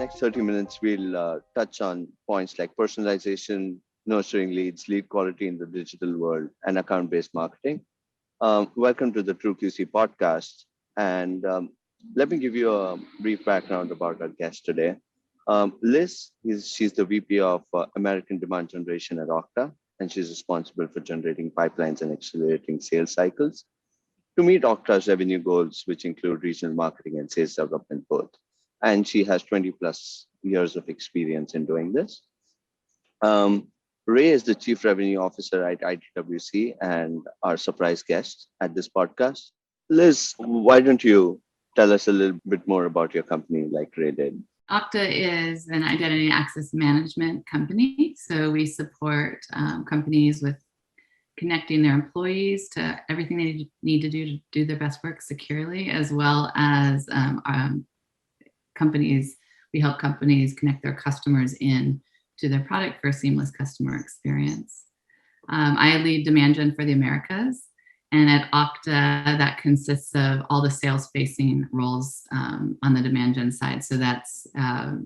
next 30 minutes, we'll touch on points like personalization, nurturing leads, lead quality in the digital world, and account-based marketing. Welcome to the TrueQC podcast. And let me give you a brief background about our guest today. Liz, she's the VP of American Demand Generation at Octa, and she's responsible for generating pipelines and accelerating sales cycles to meet Octa's revenue goals, which include regional marketing and sales development both. And she has 20 plus years of experience in doing this. Ray is the Chief Revenue Officer at ITWC and our surprise guest at this podcast. Liz, why don't you tell us a little bit more about your company like Ray did? Octa is an identity access management company. So we support companies with connecting their employees to everything they need to do their best work securely, as well as companies. We help companies connect their customers in to their product for a seamless customer experience. I lead demand gen for the Americas, and at Octa, that consists of all the sales-facing roles on the demand gen side. So that's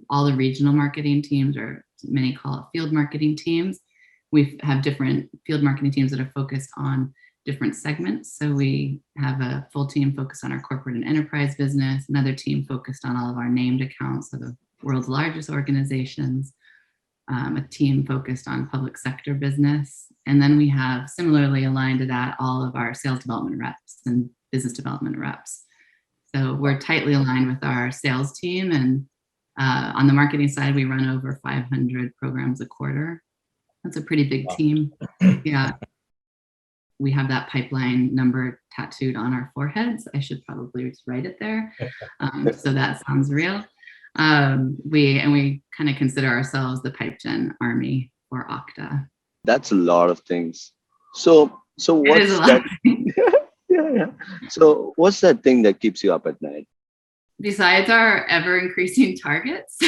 all the regional marketing teams, or many call it field marketing teams. We have different field marketing teams that are focused on different segments. So we have a full team focused on our corporate and enterprise business, another team focused on all of our named accounts of the world's largest organizations, a team focused on public sector business. And then we have, similarly aligned to that, all of our sales development reps and business development reps. So we're tightly aligned with our sales team. And on the marketing side, we run over 500 programs a quarter. That's a pretty big team. Yeah. We have that pipeline number tattooed on our foreheads. I should probably just write it there. So that sounds real. We kind of consider ourselves the pipe gen army for Octa. That's a lot of things. So what's that? Yeah. So what's that thing that keeps you up at night? Besides our ever increasing targets.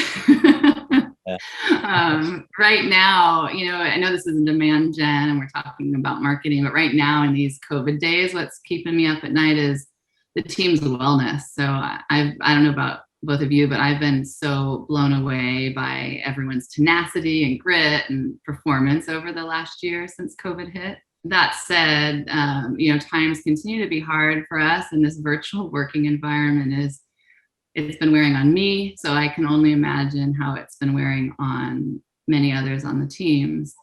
Right now, I know this is a demand gen and we're talking about marketing, but right now in these COVID days, what's keeping me up at night is the team's wellness. So I don't know about both of you, but I've been so blown away by everyone's tenacity and grit and performance over the last year since COVID hit. That said, times continue to be hard for us, and this virtual working environment it's been wearing on me, so I can only imagine how it's been wearing on many others on the teams,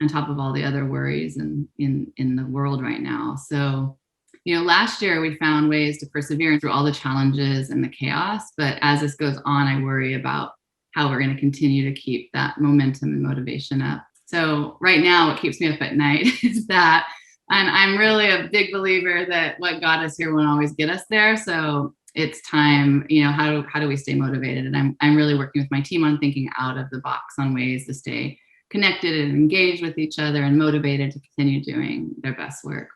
on top of all the other worries in the world right now. So, last year we found ways to persevere through all the challenges and the chaos, but as this goes on, I worry about how we're going to continue to keep that momentum and motivation up. So right now, what keeps me up at night is that, and I'm really a big believer that what got us here won't always get us there. So it's time, how do we stay motivated? And I'm really working with my team on thinking out of the box on ways to stay connected and engaged with each other and motivated to continue doing their best work.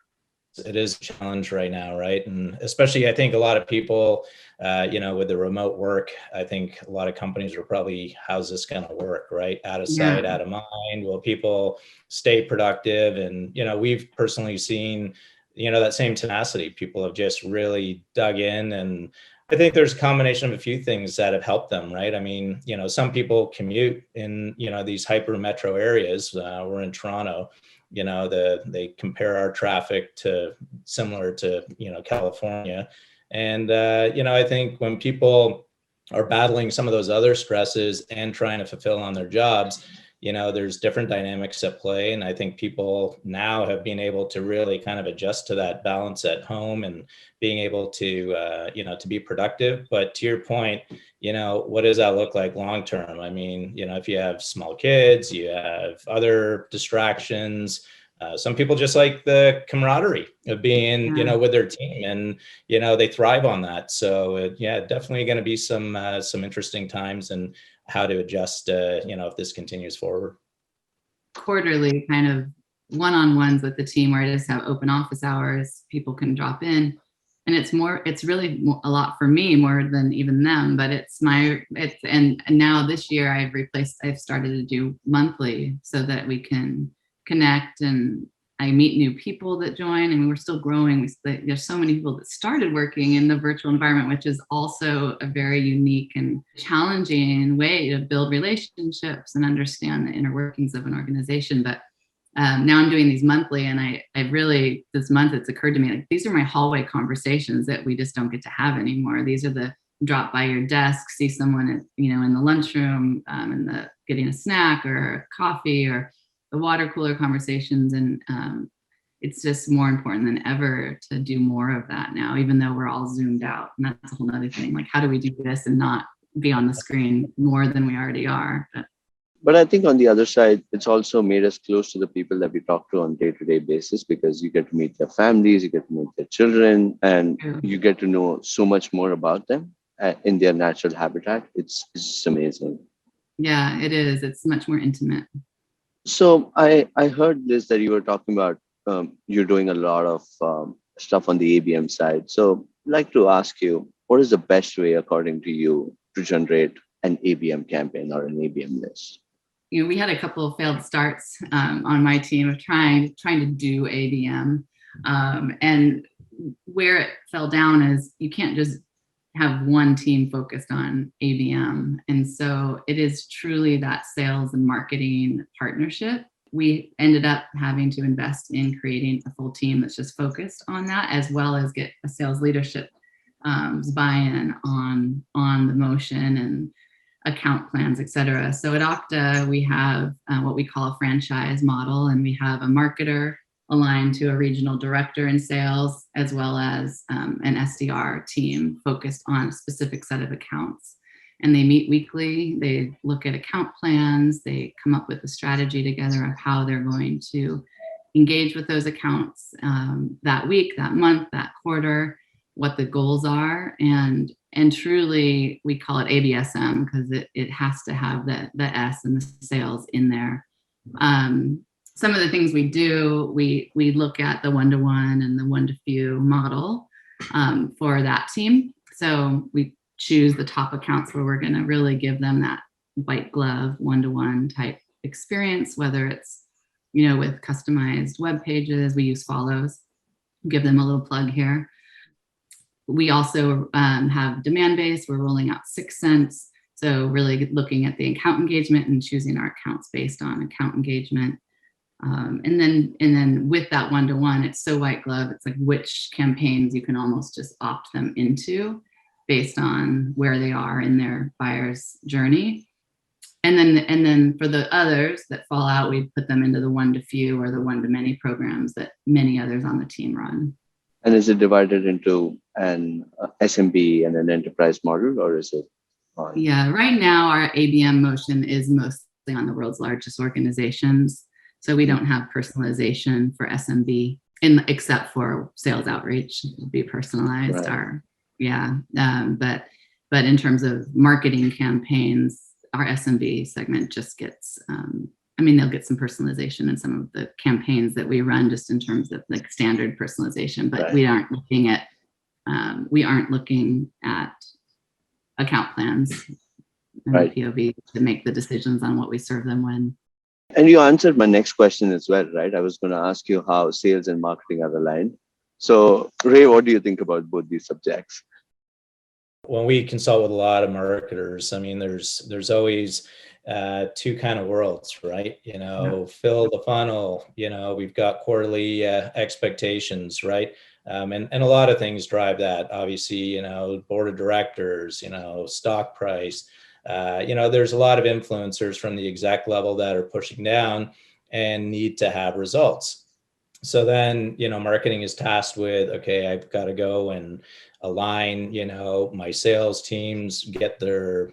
It is a challenge right now, right? And especially, I think a lot of people, with the remote work, I think a lot of companies are probably, how's this going to work, right? Out of sight, out of mind. Will people stay productive? And, we've personally seen, that same tenacity. People have just really dug in. And I think there's a combination of a few things that have helped them, right? I mean, some people commute in, these hyper metro areas. We're in Toronto. They compare our traffic to similar to, California. And, I think when people are battling some of those other stresses and trying to fulfill on their jobs, there's different dynamics at play. And I think people now have been able to really kind of adjust to that balance at home and being able to, to be productive. But to your point, what does that look like long term? I mean, if you have small kids, you have other distractions. Some people just like the camaraderie of being, with their team, and, they thrive on that. So definitely going to be some interesting times and how to adjust, if this continues forward. Quarterly kind of one-on-ones with the team where I just have open office hours, people can drop in. And it's really a lot for me more than even them, but and now this year I've started to do monthly so that we can connect and I meet new people that join, and we're still growing. There's so many people that started working in the virtual environment, which is also a very unique and challenging way to build relationships and understand the inner workings of an organization. But now I'm doing these monthly, and I really, this month it's occurred to me, like, these are my hallway conversations that we just don't get to have anymore. These are the drop by your desk, see someone at, in the lunchroom, and getting a snack or a coffee, or the water cooler conversations. And it's just more important than ever to do more of that now, even though we're all zoomed out. And that's a whole nother thing. Like, how do we do this and not be on the screen more than we already are? But I think on the other side, it's also made us close to the people that we talk to on day-to-day basis, because you get to meet their families, you get to meet their children, and you get to know so much more about them in their natural habitat. It's just amazing. Yeah, it is. It's much more intimate. So I heard, Liz, that you were talking about you're doing a lot of stuff on the ABM side. So I'd like to ask you, what is the best way, according to you, to generate an ABM campaign or an ABM list? We had a couple of failed starts on my team of trying to do ABM, and where it fell down is you can't just have one team focused on ABM, and so it is truly that sales and marketing partnership. We ended up having to invest in creating a full team that's just focused on that, as well as get a sales leadership buy-in on the motion and account plans, et cetera. So at Octa, we have what we call a franchise model, and we have a marketer aligned to a regional director in sales, as well as an SDR team focused on a specific set of accounts. And they meet weekly, they look at account plans, they come up with a strategy together of how they're going to engage with those accounts that week, that month, that quarter, what the goals are. And truly, we call it ABSM because it has to have the S and the sales in there. Some of the things we do, we look at the one-to-one and the one-to-few model for that team. So we choose the top accounts where we're going to really give them that white glove one-to-one type experience, whether it's, with customized web pages. We use follows. Give them a little plug here. We also have demand-based. We're rolling out 6 cents. So really looking at the account engagement and choosing our accounts based on account engagement. And then with that one-to-one, it's so white glove. It's like which campaigns you can almost just opt them into based on where they are in their buyer's journey. And then for the others that fall out, we put them into the one-to-few or the one-to-many programs that many others on the team run. And is it divided into an SMB and an enterprise model, or is it? Yeah, right now our ABM motion is mostly on the world's largest organizations. So we don't have personalization for SMB, except for sales outreach will be personalized. Right. But in terms of marketing campaigns, our SMB segment just gets, they'll get some personalization in some of the campaigns that we run, just in terms of like standard personalization, but right. we aren't looking at account plans and right. POV to make the decisions on what we serve them when. And you answered my next question as well, right? I was going to ask you how sales and marketing are aligned. So Ray, what do you think about both these subjects? When we consult with a lot of marketers, there's always two kind of worlds, right? Fill the funnel, we've got quarterly expectations, right? And a lot of things drive that. Obviously, board of directors, stock price, there's a lot of influencers from the exec level that are pushing down and need to have results. So then, marketing is tasked with, okay, I've got to go and align, my sales teams, get their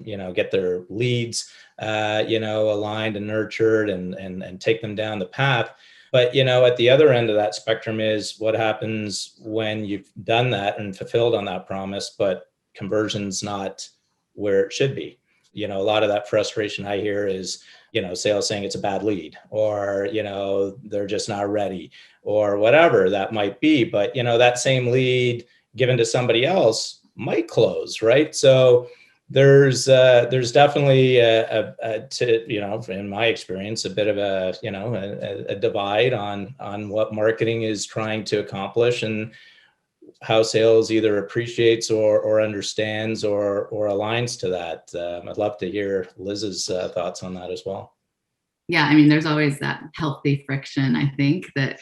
leads, aligned and nurtured and take them down the path. But, at the other end of that spectrum is what happens when you've done that and fulfilled on that promise, but conversion's not where it should be. A lot of that frustration I hear is, sales saying it's a bad lead, or, they're just not ready, or whatever that might be. But, that same lead given to somebody else might close, right? So There's definitely in my experience, a bit of a divide on what marketing is trying to accomplish and how sales either appreciates or understands or aligns to that. I'd love to hear Liz's thoughts on that as well. Yeah, I mean, there's always that healthy friction, I think, that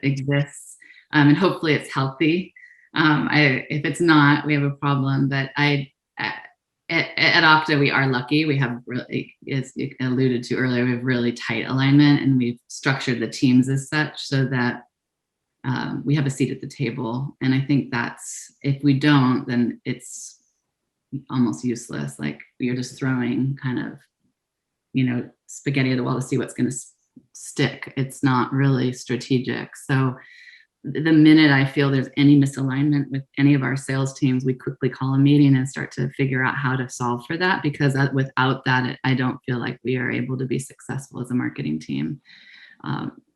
exists, and hopefully it's healthy. If it's not, we have a problem. But at Octa, we are lucky. We have really, as you alluded to earlier, we have really tight alignment, and we've structured the teams as such so that we have a seat at the table. And I think if we don't, then it's almost useless. Like, you're just throwing kind of, spaghetti at the wall to see what's going to stick. It's not really strategic. So the minute I feel there's any misalignment with any of our sales teams, we quickly call a meeting and start to figure out how to solve for that, because without that, I don't feel like we are able to be successful as a marketing team.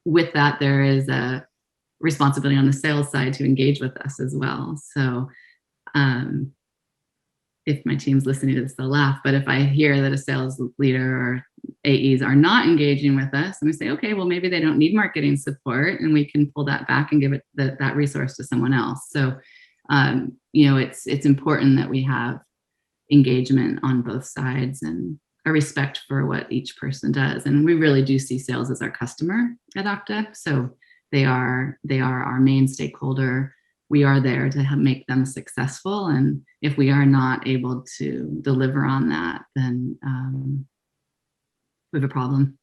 With that, there is a responsibility on the sales side to engage with us as well. So if my team's listening to this, they'll laugh. But if I hear that a sales leader or AEs are not engaging with us, and we say, okay, well, maybe they don't need marketing support, and we can pull that back and give it that resource to someone else. So, it's important that we have engagement on both sides and a respect for what each person does. And we really do see sales as our customer at Octa. So they are our main stakeholder. We are there to make them successful. And if we are not able to deliver on that, then we have a problem.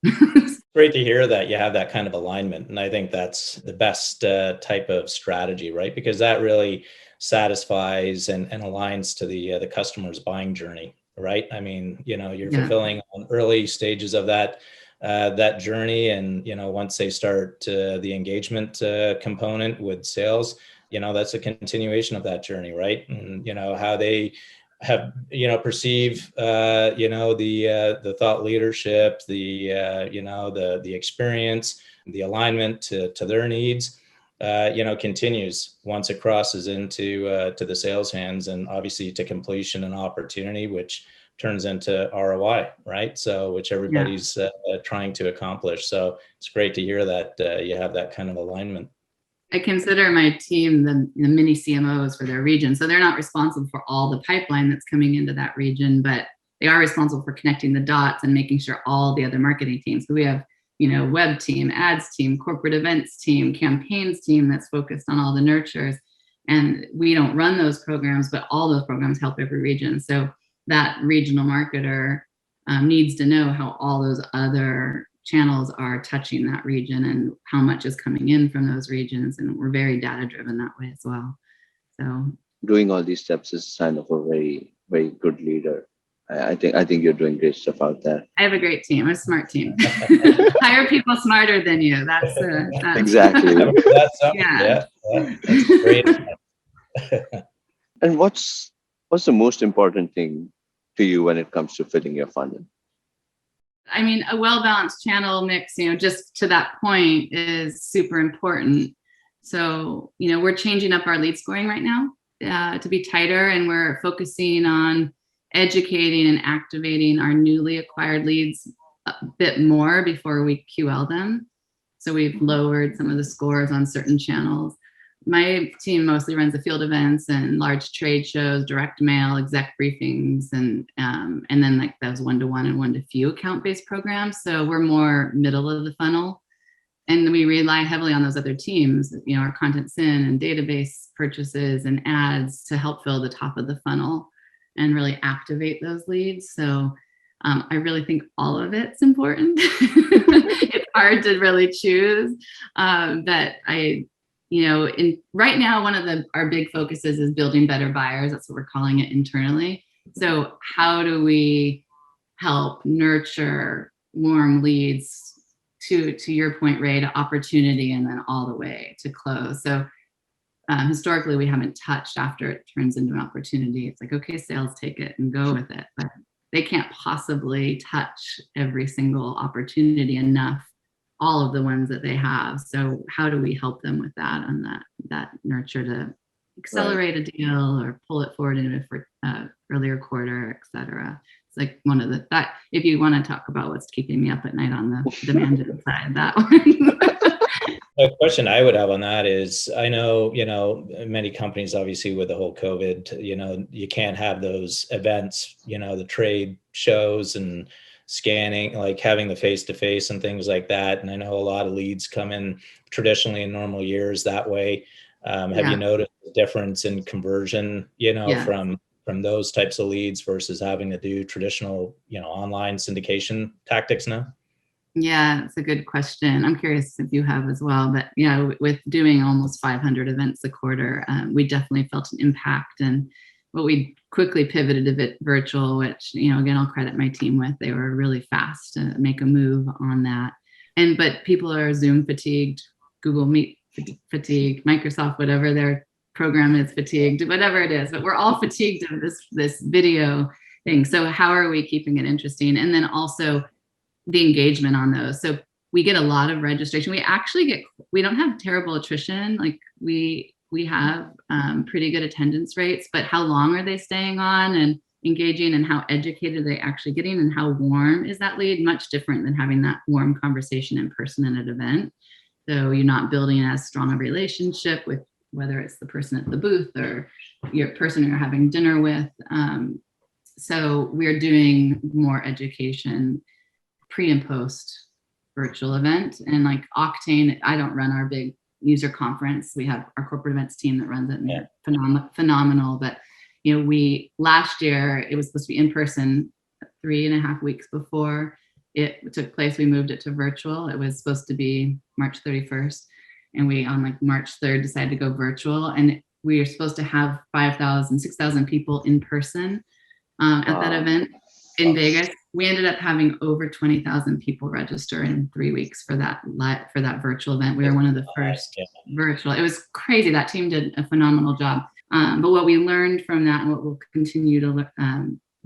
Great to hear that you have that kind of alignment. And I think that's the best type of strategy, right? Because that really satisfies and aligns to the customer's buying journey, right? I mean, you're fulfilling on early stages of that journey. And, once they start the engagement component with sales, that's a continuation of that journey, right? And, how they have, perceive, the thought leadership, the experience, the alignment to their needs, continues once it crosses into to the sales hands, and obviously to completion and opportunity, which turns into ROI, right? So which everybody's trying to accomplish. So it's great to hear that you have that kind of alignment. I consider my team the mini CMOs for their region. So they're not responsible for all the pipeline that's coming into that region, but they are responsible for connecting the dots and making sure all the other marketing teams. So we have, web team, ads team, corporate events team, campaigns team that's focused on all the nurtures. And we don't run those programs, but all those programs help every region. So that regional marketer needs to know how all those other channels are touching that region and how much is coming in from those regions. And we're very data driven that way as well. So doing all these steps is a sign of a very, very good leader. I think you're doing great stuff out there. I have a great team, a smart team. Hire people smarter than you. That's exactly. That's great. And what's the most important thing to you when it comes to filling your funnel? I mean, a well-balanced channel mix, just to that point, is super important. So, we're changing up our lead scoring right now to be tighter, and we're focusing on educating and activating our newly acquired leads a bit more before we QL them. So we've lowered some of the scores on certain channels. My team mostly runs the field events and large trade shows, direct mail, exec briefings, and then like those one-to-one and one-to-few account-based programs. So we're more middle of the funnel, and we rely heavily on those other teams, our content syn and database purchases and ads to help fill the top of the funnel and really activate those leads. So I really think all of it's important. It's hard to really choose, but right now, one of our big focuses is building better buyers. That's what we're calling it internally. So how do we help nurture warm leads to your point, Ray, to opportunity and then all the way to close? So historically, we haven't touched after it turns into an opportunity. It's like, okay, sales, take it and go with it. But they can't possibly touch every single opportunity enough, all of the ones that they have. So how do we help them with that and that nurture to accelerate a deal or pull it forward in a earlier quarter, et cetera. It's like one of that if you want to talk about what's keeping me up at night on the demand gen side, that one. A question I would have on that is, I know, many companies, obviously with the whole COVID, you can't have those events, the trade shows and scanning, like having the face-to-face and things like that. And I know a lot of leads come in traditionally in normal years that way. Have you noticed the difference in conversion, from those types of leads versus having to do traditional, online syndication tactics now? Yeah, it's a good question. I'm curious if you have as well, but with doing almost 500 events a quarter, we definitely felt an impact. And what we quickly pivoted a bit virtual, which, again, I'll credit my team with. They were really fast to make a move on that. But people are Zoom fatigued, Google Meet fatigued, Microsoft, whatever their program is fatigued, whatever it is, but we're all fatigued of this video thing. So how are we keeping it interesting? And then also the engagement on those. So we get a lot of registration. We don't have terrible attrition. Like we have pretty good attendance rates, but how long are they staying on and engaging, and how educated are they actually getting, and how warm is that lead? Much different than having that warm conversation in person at an event. So you're not building as strong a relationship with whether it's the person at the booth or your person you're having dinner with. So we're doing more education pre and post virtual event. And like Octane, I don't run our big user conference. We have our corporate events team that runs it, and they're phenomenal. But last year it was supposed to be in person 3.5 weeks before it took place. We moved it to virtual. It was supposed to be March 31st. And we on like March 3rd decided to go virtual. And we are supposed to have 5,000, 6,000 people in person at that event in Vegas. We ended up having over 20,000 people register in 3 weeks for that virtual event. We were one of the first virtual. It was crazy. That team did a phenomenal job. But what we learned from that, and what we'll continue to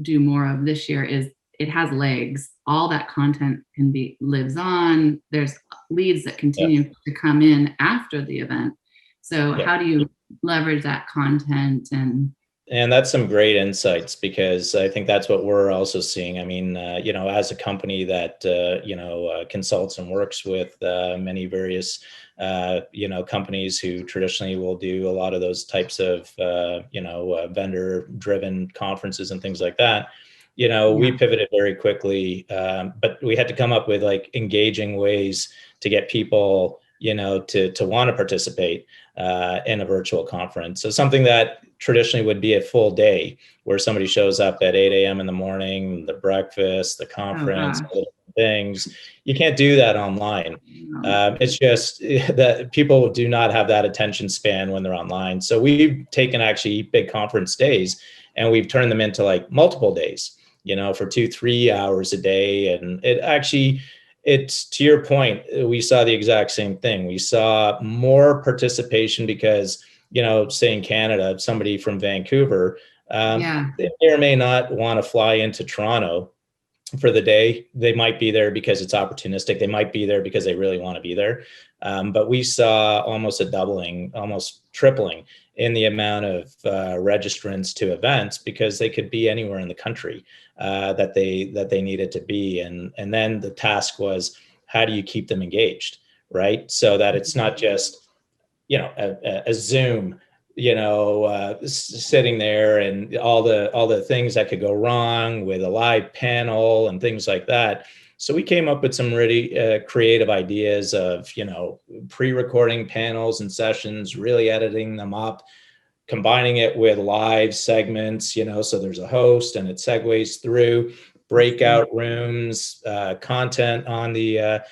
do more of this year, is it has legs. All that content lives on. There's leads that continue to come in after the event. So how do you leverage that content? And that's some great insights, because I think that's what we're also seeing. I mean, as a company that, consults and works with many various, companies who traditionally will do a lot of those types of, vendor-driven conferences and things like that. We pivoted very quickly, but we had to come up with like engaging ways to get people, to want to participate in a virtual conference. So something that traditionally would be a full day, where somebody shows up at 8 a.m. in the morning, the breakfast, the conference, all the things. You can't do that online. It's just that people do not have that attention span when they're online. So we've taken actually big conference days and we've turned them into like multiple days, for 2-3 hours a day. And it's to your point, we saw the exact same thing. We saw more participation because, say in Canada, somebody from Vancouver, they may or may not want to fly into Toronto for the day. They might be there because it's opportunistic. They might be there because they really want to be there. But we saw almost a doubling, almost tripling in the amount of registrants to events, because they could be anywhere in the country that they needed to be. And then the task was, how do you keep them engaged, right? So that it's not just, a Zoom, sitting there and all the things that could go wrong with a live panel and things like that. So we came up with some really creative ideas of, pre-recording panels and sessions, really editing them up, combining it with live segments, so there's a host and it segues through breakout rooms, content on the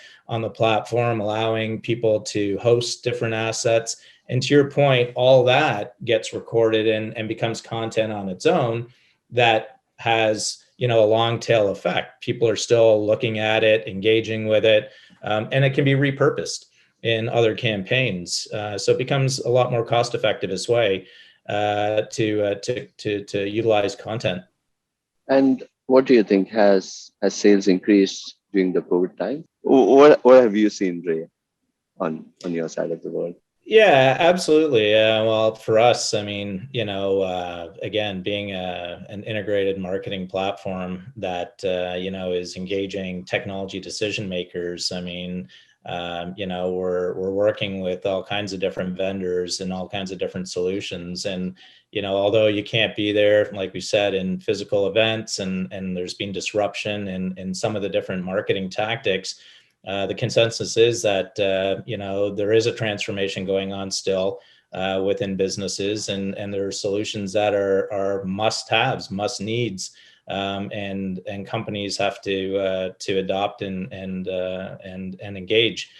platform, allowing people to host different assets. And to your point, all that gets recorded and becomes content on its own that has, a long tail effect. People are still looking at it, engaging with it, and it can be repurposed in other campaigns. So it becomes a lot more cost effective this way to utilize content. And what do you think, has sales increased during the COVID time? What have you seen, Ray, on your side of the world? Yeah, absolutely. Well, for us, I mean, again, being an integrated marketing platform that, is engaging technology decision makers. I mean, we're working with all kinds of different vendors and all kinds of different solutions. And, although you can't be there, like we said, in physical events, and there's been disruption in some of the different marketing tactics, the consensus is that there is a transformation going on still within businesses, and there are solutions that are must-haves, must-needs, and companies have to adopt and engage.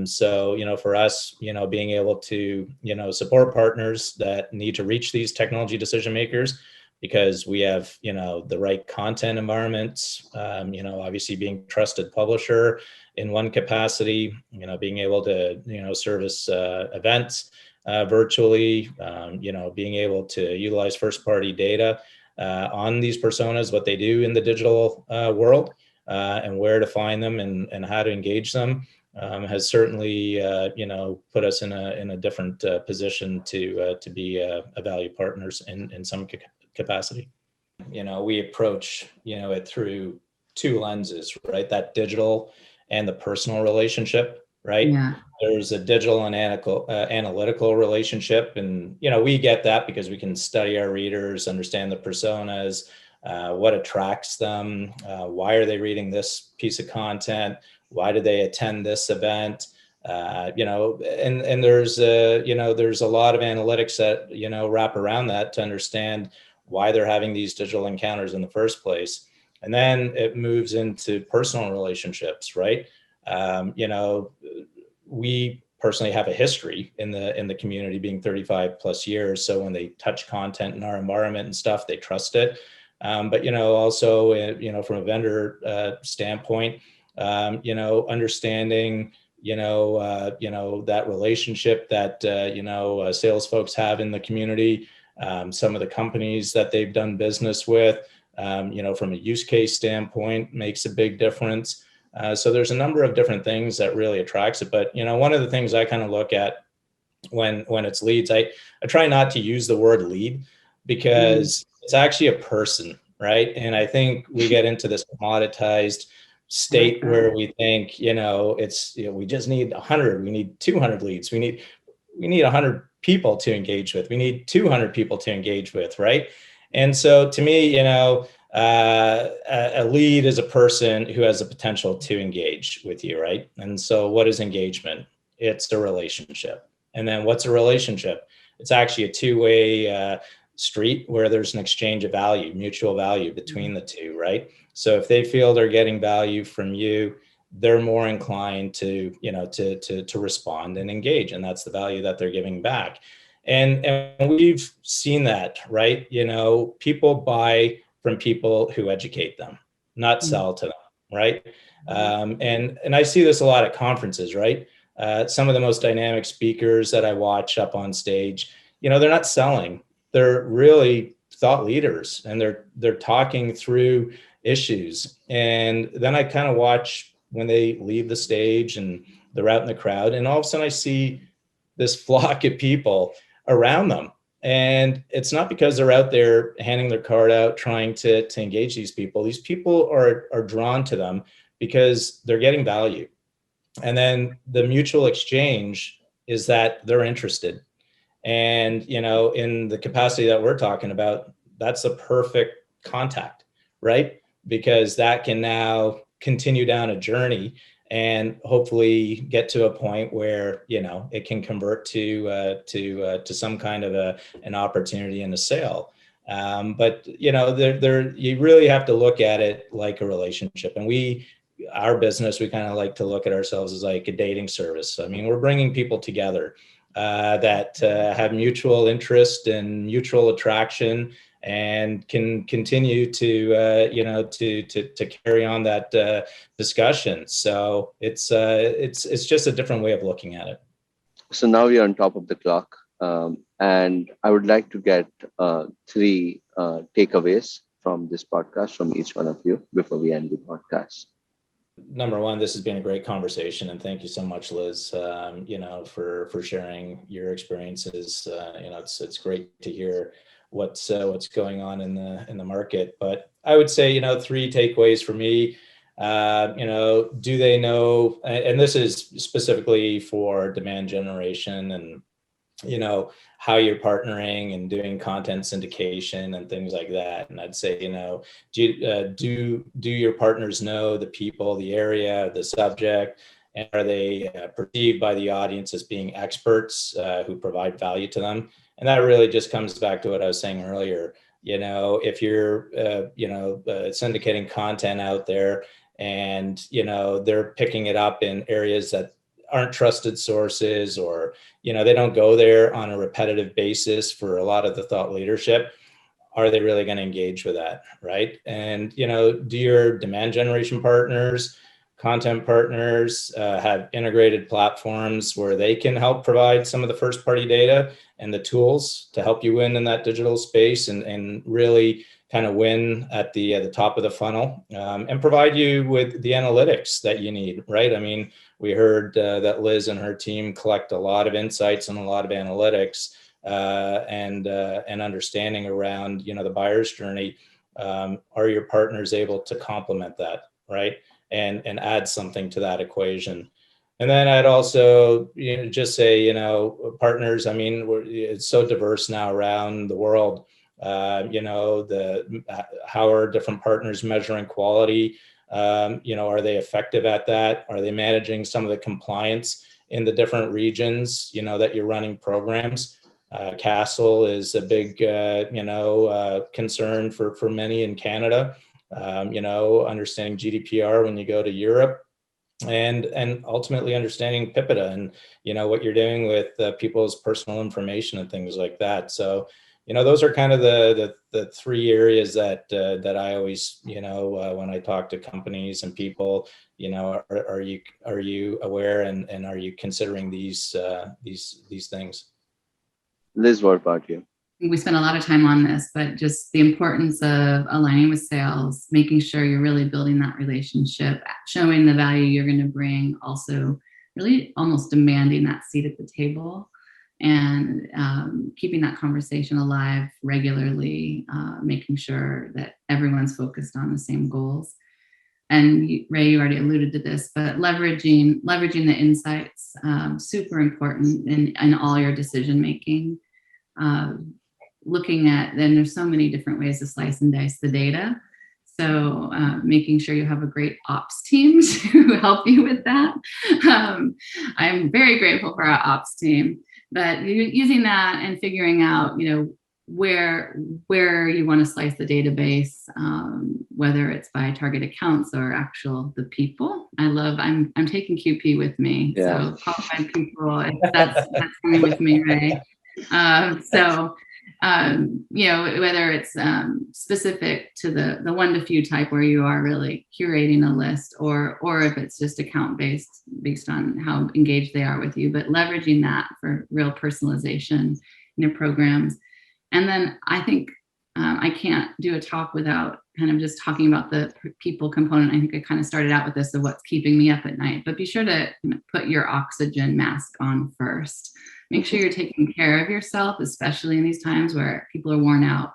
So for us, being able to support partners that need to reach these technology decision makers, because we have the right content environments, obviously being trusted publisher in one capacity, being able to, service events virtually, being able to utilize first party data on these personas, what they do in the digital world, and where to find them and how to engage them, has certainly, put us in a different position to be a value partners in some capacity. We approach, it through two lenses, right? That digital and the personal relationship, right? Yeah. There's a digital and analytical relationship. And, we get that because we can study our readers, understand the personas, what attracts them, why are they reading this piece of content, why do they attend this event, and there's there's a lot of analytics that wrap around that to understand why they're having these digital encounters in the first place. And then it moves into personal relationships, right? We personally have a history in the community, being 35 plus years. So when they touch content in our environment and stuff, they trust it. But also from a vendor standpoint, understanding that relationship that sales folks have in the community, some of the companies that they've done business with, from a use case standpoint, makes a big difference. So there's a number of different things that really attracts it. But one of the things I kind of look at when it's leads, I try not to use the word lead, because it's actually a person, right? And I think we get into this commoditized state where we think it's we just need 100, we need 200 leads, we need 100 people to engage with, we need 200 people to engage with, right? And so to me, a lead is a person who has the potential to engage with you, right? And so what is engagement? It's a relationship. And then what's a relationship? It's actually a two-way street where there's an exchange of value, mutual value between the two, right? So if they feel they're getting value from you, they're more inclined to respond and engage, and that's the value that they're giving back. And we've seen that, right? People buy from people who educate them, not sell to them, right? And I see this a lot at conferences, right? Some of the most dynamic speakers that I watch up on stage, they're not selling, they're really thought leaders, and they're talking through issues. And then I kind of watch when they leave the stage and they're out in the crowd, and all of a sudden I see this flock of people around them. And it's not because they're out there handing their card out, trying to engage these people. These people are drawn to them because they're getting value. And then the mutual exchange is that they're interested. And, in the capacity that we're talking about, that's a perfect contact, right? Because that can now continue down a journey and hopefully get to a point where it can convert to some kind of an opportunity and a sale. But you really have to look at it like a relationship. And our business, we kind of like to look at ourselves as like a dating service. I mean, we're bringing people together that have mutual interest and mutual attraction, and can continue to carry on that discussion. So it's just a different way of looking at it. So now we are on top of the clock, and I would like to get three takeaways from this podcast from each one of you before we end the podcast. Number one, this has been a great conversation, and thank you so much, Liz. For sharing your experiences. It's great to hear what's going on in the market. But I would say, three takeaways for me. Do they know? And this is specifically for demand generation and how you're partnering and doing content syndication and things like that. And I'd say, do your partners know the people, the area, the subject, and are they perceived by the audience as being experts who provide value to them? And that really just comes back to what I was saying earlier. If you're syndicating content out there and they're picking it up in areas that aren't trusted sources, or they don't go there on a repetitive basis for a lot of the thought leadership, are they really going to engage with that, right? And do your demand generation partners, content partners have integrated platforms where they can help provide some of the first party data and the tools to help you win in that digital space and really kind of win at the top of the funnel, and provide you with the analytics that you need, right? I mean, we heard that Liz and her team collect a lot of insights and a lot of analytics and understanding around, the buyer's journey. Are your partners able to complement that, right? And add something to that equation? And then I'd also, just say, partners, I mean, it's so diverse now around the world. How are different partners measuring quality? Are they effective at that? Are they managing some of the compliance in the different regions, that you're running programs? Castle is a big, concern for many in Canada. Understanding GDPR when you go to Europe, and ultimately understanding PIPEDA and what you're doing with people's personal information and things like that. So those are kind of the three areas that I always, when I talk to companies and people, are you aware and are you considering these things? Liz, what about you? We spent a lot of time on this, but just the importance of aligning with sales, making sure you're really building that relationship, showing the value you're going to bring, also really almost demanding that seat at the table, and keeping that conversation alive regularly, making sure that everyone's focused on the same goals. And Ray, you already alluded to this, but leveraging the insights, super important in all your decision making. Looking at, then there's so many different ways to slice and dice the data. So making sure you have a great ops team to help you with that. I'm very grateful for our ops team, but using that and figuring out, where you want to slice the database, whether it's by target accounts or the people. I'm taking QP with me. Yeah. So qualified people, that's coming with me, Ray. Whether it's specific to the one to few type where you are really curating a list, or if it's just account based on how engaged they are with you, but leveraging that for real personalization in your programs. And then I think I can't do a talk without kind of just talking about the people component. I think I kind of started out with this of what's keeping me up at night, but be sure to put your oxygen mask on first. Make sure you're taking care of yourself, especially in these times where people are worn out.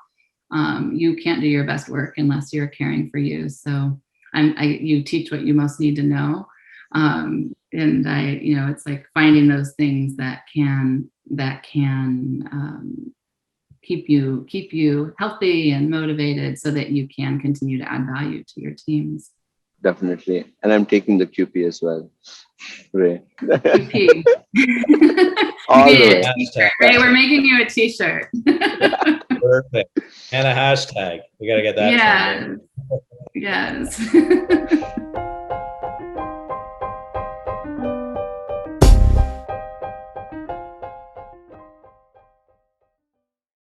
You can't do your best work unless you're caring for you. So you teach what you most need to know. It's like finding those things that can keep you healthy and motivated so that you can continue to add value to your teams. Definitely. And I'm taking the QP as well. Ray. QP. All the way. Ray, we're making you a t-shirt. Perfect. And a hashtag. We got to get that. Yes.